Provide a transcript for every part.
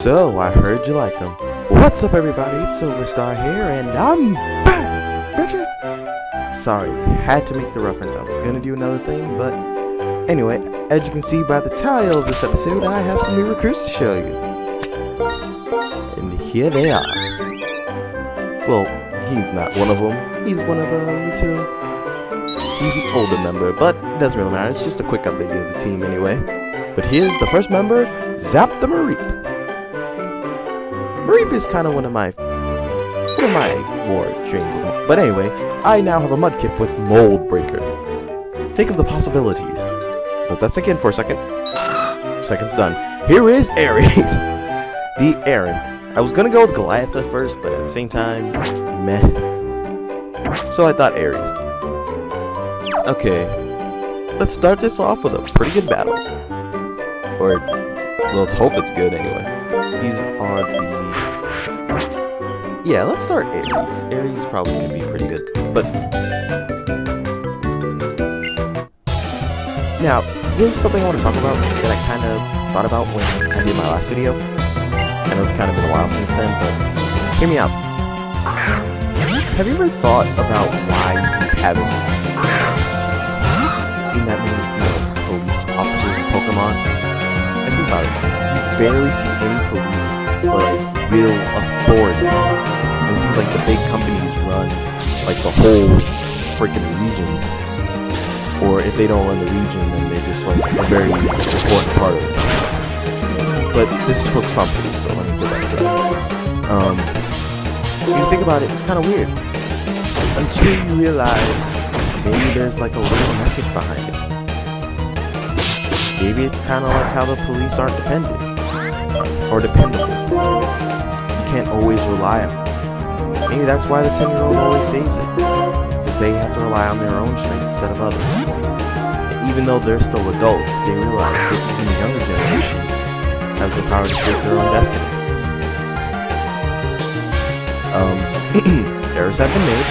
So, I heard you like them. What's up, everybody? It's Silverstar here, and I'm back, bitches! Sorry, had to make the reference. I was gonna do another thing, but anyway, as you can see by the title of this episode, I have some new recruits to show you. And here they are. Well, he's not one of them. He's one of the two. He's the older member, but it doesn't really matter. It's just a quick update of the team anyway. But here's the first member, Zap the Mareep. Mareep is kind of one of my more dreams. But anyway, I now have a mudkip with Mold Breaker. Think of the possibilities. Let that sink in for a second. Second's done. Here is Ares. The Aaron. I was gonna go with Goliath at first, but at the same time, meh. So I thought Ares. Okay, let's start this off with a pretty good battle. Or, well, let's hope it's good anyway. These are the... Yeah, let's start Ares. Ares is probably going to be pretty good. But... Now, here's something I want to talk about that I kind of thought about when I did my last video. I know it's kind of been a while since then, but hear me out. Have you ever thought about why you haven't seen that many, police officers in Pokemon? I think about it. You barely see any police or like real authority. And it seems like the big companies run like the whole freaking region. Or if they don't run the region, then they're just like a very important part of it. But this is focused on police, so let me go back to that. When you think about it, it's kind of weird. Until you realize maybe there's like a little message behind it. Maybe it's kind of like how the police aren't dependent. Or dependable. You can't always rely on them. Maybe that's why the 10-year-old always saves it. Because they have to rely on their own strength instead of others. Even though they're still adults, they realize that even the younger generation has the power to shape their own destiny. Errors have been made.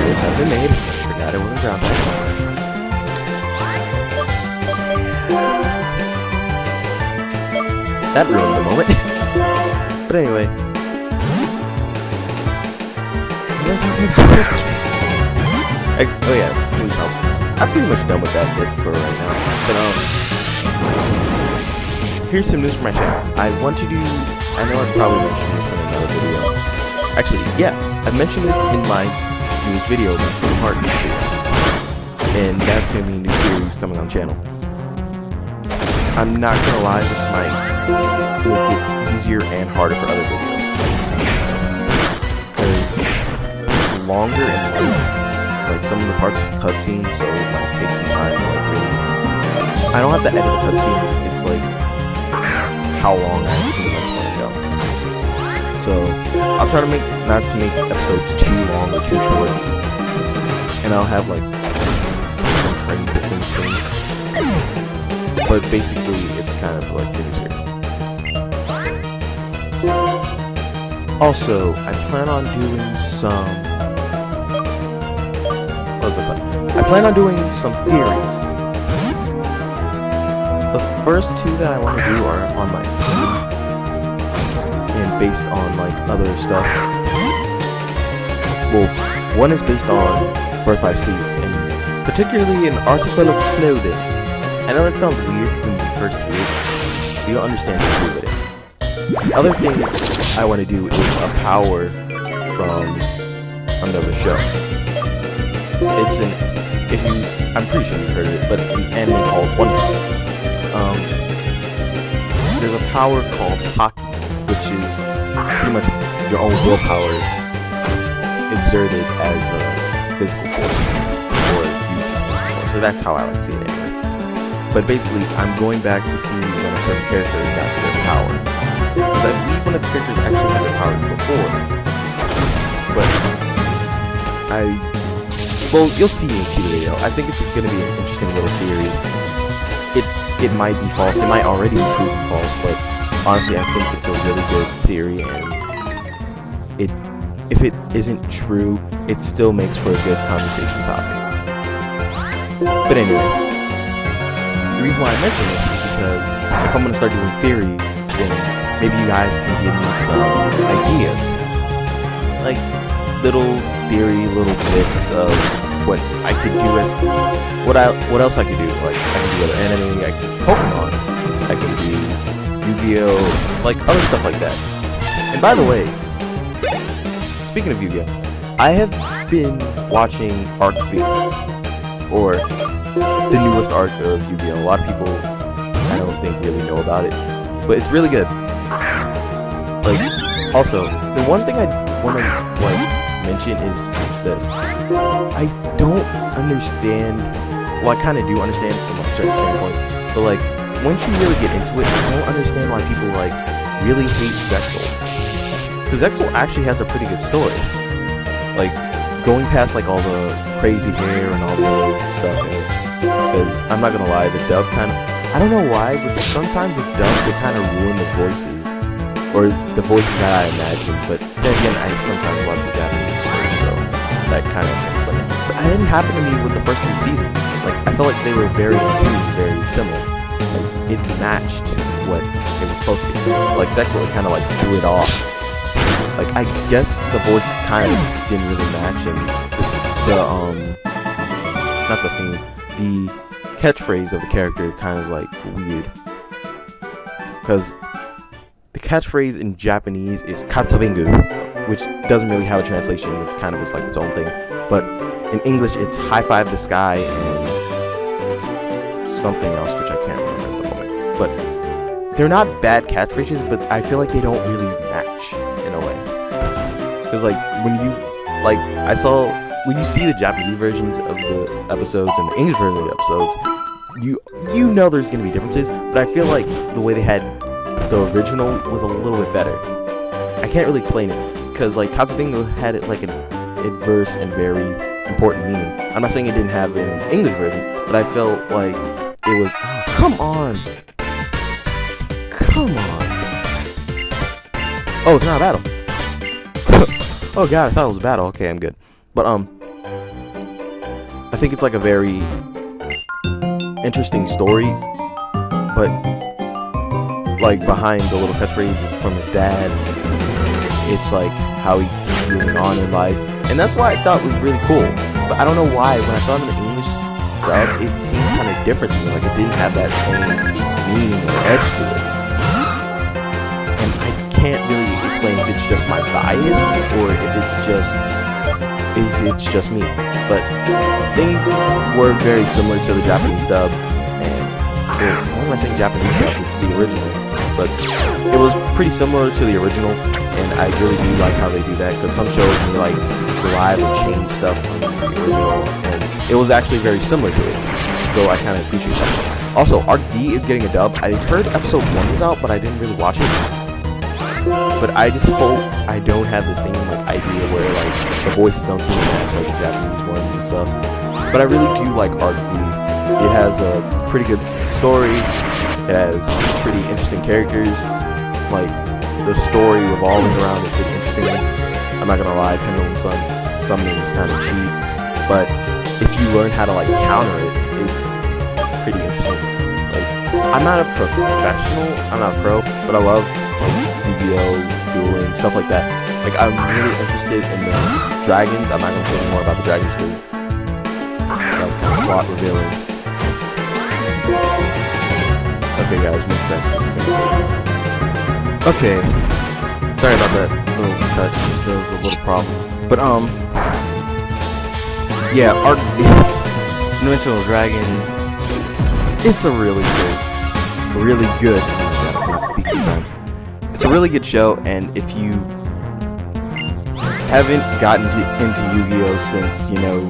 Errors have been made. Forgot it wasn't ground type. That ruined the moment. But anyway. What was I talking about? Oh yeah, please help. I'm pretty much done with that bit for right now. But here's some news for my channel. I want to do... I know I've probably mentioned this in another video. Actually, yeah, I've mentioned this in my newest video about the part videos. And that's going to be a new series coming on the channel. I'm not going to lie, this might make it easier and harder for other videos. Because it's longer and like some of the parts are cutscenes, so it might take some time to like really... I don't have to edit the cutscenes, it's like how long I actually want to go. So I'll try to not to make episodes too long or too short. And I'll have like some training bits in between. But basically it's kind of like getting serious. Also, I plan on doing some... What was it? I plan on doing some theories. The first two that I want to do are on my team. And based on like other stuff. Well, one is based on Birth by Sleep, and particularly an article of clothing. I know that sounds weird when you first hear it. You don't understand what to do with it. The other thing I want to do is a power from another show. It's an, I'm pretty sure you've heard of it, but an anime called Wonder. There's a power called Hockey, which is pretty much your own willpower exerted as a physical force, or used. So that's how I like to see it anyway. But basically, I'm going back to see when a certain character got their power. Because I believe one of the characters actually had their powers before. But well, you'll see in the video. I think it's going to be an interesting little theory. It might be false. It might already be proven false, but honestly, I think it's a really good theory, and if it isn't true, it still makes for a good conversation topic. But anyway, the reason why I mention this is because if I'm going to start doing theories, then maybe you guys can give me some ideas, like little theory, little bits of what I could do as what else I could do. Like I can do other anime, I can do Pokemon, I can do Yu-Gi-Oh, like other stuff like that. And by the way, speaking of Yu-Gi-Oh, I have been watching Arc V, or the newest arc of Yu-Gi-Oh. A lot of people, I don't think, really know about it, but it's really good. Like, also, the one thing I want to mention is this: I don't understand. Well, I kind of do understand from certain standpoints, but like once you really get into it, I don't understand why people like really hate Zexal. Because Zexal actually has a pretty good story. Like, going past like all the crazy hair and all the stuff in it. Because I'm not gonna lie, the dub kind of, I don't know why, but sometimes with dub they kind of ruin the voices, or the voices that I imagine. But then again, I sometimes watch the Japanese version, so that kind of explains it. But it didn't happen to me with the first 3 seasons. Like, I felt like they were very similar. Like, it matched what it was supposed to be. Like Zexal, it kind of like threw it off. Like, I guess the voice kind of didn't really match, and not the theme, the catchphrase of the character kind of like weird. Because the catchphrase in Japanese is katobengu, which doesn't really have a translation. It's kind of like its own thing. But in English, it's high five the sky and something else, which I can't remember at the moment. But they're not bad catchphrases, but I feel like they don't really match in a way. Because like when you see the Japanese versions of the episodes and the English version of the episodes, you know there's gonna be differences. But I feel like the way they had the original was a little bit better. I can't really explain it because like Katsubengo had it like an adverse and very important meaning. I'm not saying it didn't have an English version, but I felt like it was. Oh, come on. Oh, it's not a battle. Oh god, I thought it was a battle. Okay, I'm good. But I think it's like a very interesting story, but like behind the little catchphrases from his dad, it's like how he's moving on in life, and that's why I thought it was really cool. But I don't know why when I saw it in the English dub, it seemed kind of different to me. Like it didn't have that same meaning or edge to it. And I can't really explain if it's just my bias or if it's just me. But things were very similar to the Japanese dub, and why am I saying Japanese dub? It's the original, but it was pretty similar to the original, and I really do like how they do that because some shows can like derive or change stuff from the original, and it was actually very similar to it. So I kind of appreciate that. Also, Arc D is getting a dub. I heard episode 1 was out, but I didn't really watch it. But I just hope I don't have the same like idea where like the voices don't seem to match like the Japanese ones and stuff. But I really do like Arc V. It has a pretty good story. It has pretty interesting characters. Like the story revolving around is pretty interesting. I'm not gonna lie, Pendulum Summoning is kind of cheap, but if you learn how to like counter it, it's pretty interesting. Like I'm not a professional, I'm not a pro, but I love Yu-Gi-Oh, dueling, stuff like that. Like I'm really interested in the dragons. I'm not gonna say any more about the dragons because that was kind of plot revealing. Okay guys, 1 second. Okay. Sorry about that little cut. There was a little problem. But yeah, Dimensional Dragons. It's a really good. It's a really good show, and if you haven't gotten into Yu-Gi-Oh since, you know,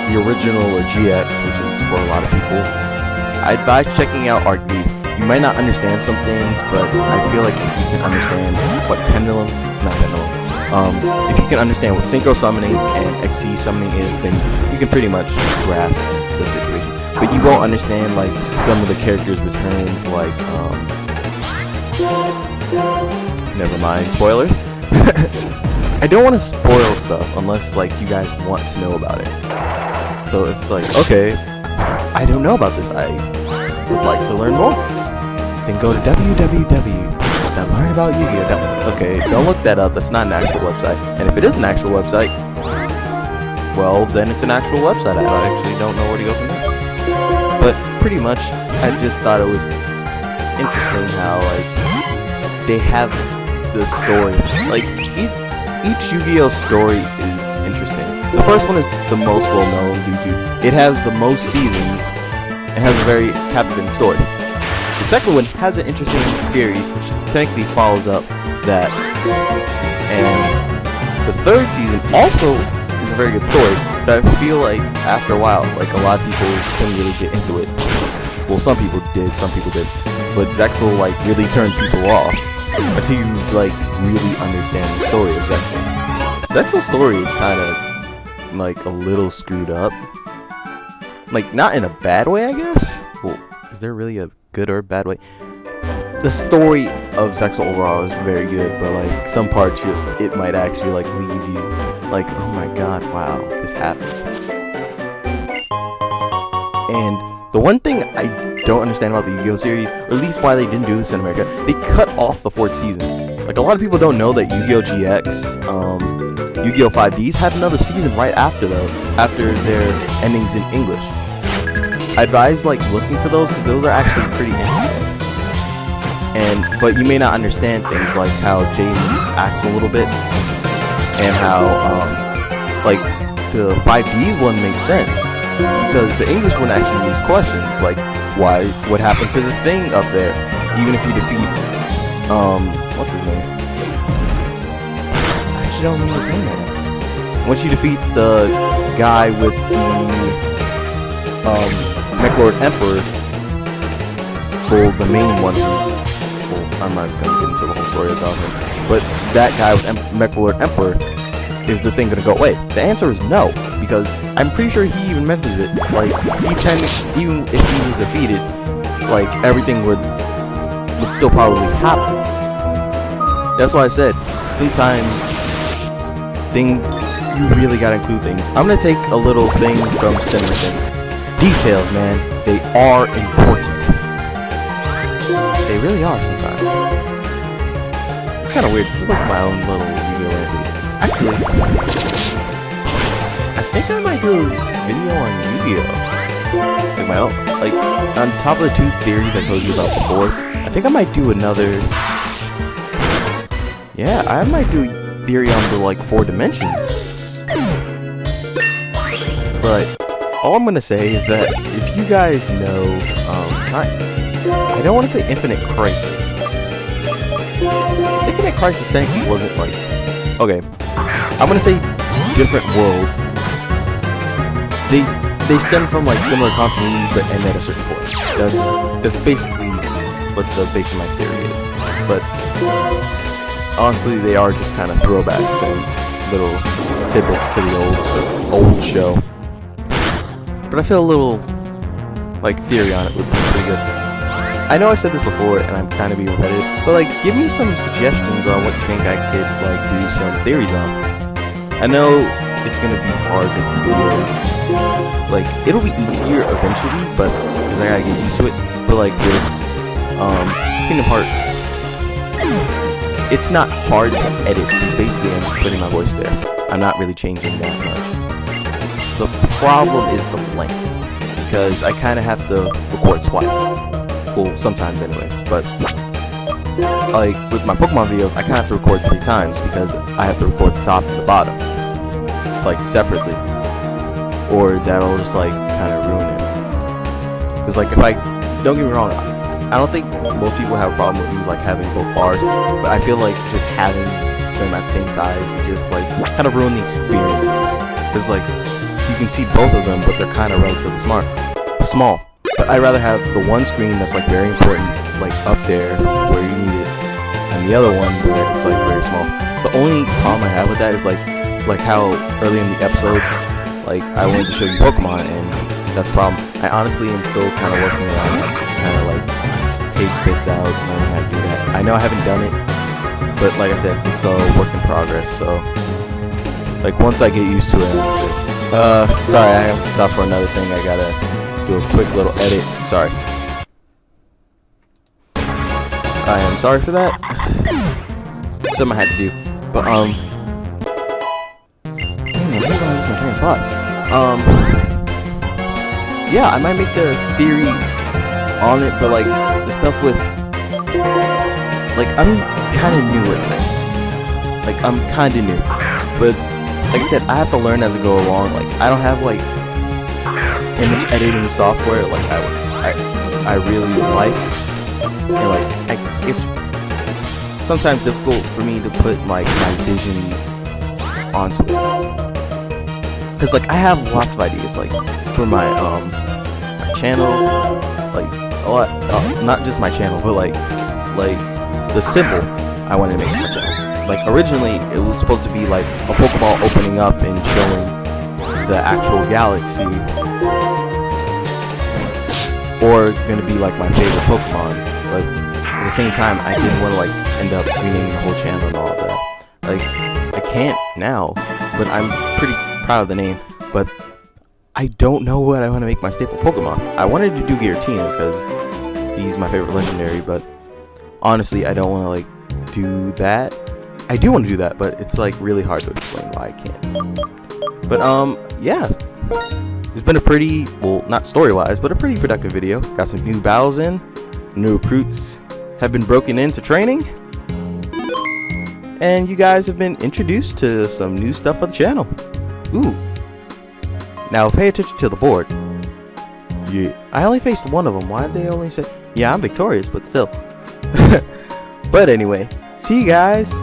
the original or GX, which is for a lot of people, I advise checking out Arc V. You might not understand some things, but I feel like if you can understand what if you can understand what Synchro Summoning and XC Summoning is, then you can pretty much grasp the situation. But you won't understand like some of the characters' returns, like never mind, spoilers. I don't want to spoil stuff unless like you guys want to know about it. So if it's like, okay, I don't know about this, I would like to learn more, then go to www.anime.com Now learn about Yu-Gi-Oh! Okay, don't look that up. That's not an actual website. And if it is an actual website, well, then it's an actual website. I actually don't know where to go from there. But pretty much, I just thought it was interesting how like they have the story. Like each Yu-Gi-Oh! Story is interesting. The first one is the most well-known due to it has the most seasons and has a very captivating story. The second one has an interesting series which technically follows up that, and the third season also is a very good story, but I feel like after a while, like a lot of people couldn't really get into it. Well, some people did, some people didn't, but Zexal like really turned people off until you like really understand the story of Zexal. Zexal's story is kind of like a little screwed up, like not in a bad way, I guess. Well, is there really a good or bad way? The story of Zexal overall is very good, but like some parts it might actually like leave you like, oh my god, wow, this happened. And the one thing I don't understand about the Yu-Gi-Oh! Series, or at least why they didn't do this in America, they cut off the 4th season. Like a lot of people don't know that Yu-Gi-Oh! GX, Yu-Gi-Oh! 5Ds had another season right after their endings in English. I advise like looking for those because those are actually pretty interesting. But you may not understand things like how Jaden acts a little bit, and how like the 5Ds one makes sense because the English one actually needs questions like what happened to the thing up there, even if you defeat what's his name? I actually don't remember his name right now. Once you defeat the guy with the MechLord Emperor, well, the main one. I'm not gonna get into the whole story about him, but that guy with MechLord Emperor, is the thing gonna go away? The answer is no, because I'm pretty sure he even mentions it. Like even if he was defeated, like everything would still probably happen. That's why I said sometimes you really gotta include things. I'm gonna take a little thing from Cinema Things. Details, man, they are important. They really are sometimes. It's kind of weird. This is like my own little Yu-Gi-Oh! Entity. Actually, I think I might do a video on Yu-Gi-Oh! Like my own. Like, on top of the 2 theories I told you about before, I think I might do another... Yeah, I might do a theory on the, like, 4 dimensions. But, all I'm gonna say is that if you guys know, I don't want to say Infinite Crisis. Infinite Crisis technically wasn't like... Okay, I'm gonna say different worlds. They stem from like similar continuities but end at a certain point. That's basically what the base of my theory is. But honestly, they are just kind of throwbacks and little tidbits to the old show. But I feel a little like theory on it would be pretty good. I know I said this before and I'm kind of being repetitive, but like give me some suggestions on what you think I could like do some theories on. I know it's gonna be hard making videos. Like it'll be easier eventually, but because I gotta get used to it. But like with Kingdom Hearts, it's not hard to edit because basically I'm putting my voice there. I'm not really changing that much. The problem is the length, because I kind of have to record twice. Well, sometimes anyway, but like with my Pokemon videos, I kind of have to record 3 times because I have to record the top and the bottom, like separately, or that'll just like kind of ruin it. Because like don't get me wrong, I don't think most people have a problem with me like having both bars, but I feel like just having them at the same side would just like kind of ruin the experience. Because like you can see both of them, but they're kind of relatively small. But I'd rather have the one screen that's like very important, like up there where you need it, and the other one where it's like very small. The only problem I have with that is like how early in the episode, like I wanted to show you Pokemon, and that's the problem. I honestly am still kind of working around, kind of like take bits out and learning how to do that. I know I haven't done it, but like I said, it's a work in progress. So like once I get used to it, sorry, I have to stop for another thing. I gotta do a quick little edit. Sorry. I am sorry for that. Something I had to do. But yeah, I might make a theory on it, but like the stuff with, like, I'm kind of new at this. Like, I'm kind of new, but like I said, I have to learn as I go along. Like, I don't have like image editing software like I really like, and like it's sometimes difficult for me to put like my visions onto it, because like I have lots of ideas like for my my channel, like a lot, not just my channel, but like the symbol I wanted to make for my channel. Like originally it was supposed to be like a Pokeball opening up and showing the actual galaxy, or gonna be like my favorite Pokemon, but at the same time I didn't want to like end up renaming the whole channel and all of that. Like I can't now, but I'm pretty proud of the name. But I don't know what I want to make my staple Pokemon. I wanted to do Giratina because he's my favorite legendary, but honestly I don't want to like do that. I do want to do that, but it's like really hard to explain why I can't. But yeah, it's been a pretty, well, not story-wise, but a pretty productive video. Got some new battles in, new recruits have been broken into training, and you guys have been introduced to some new stuff on the channel. Ooh. Now pay attention to the board. Yeah, I only faced one of them. Why did they only say? Yeah, I'm victorious, but still. But anyway, see you guys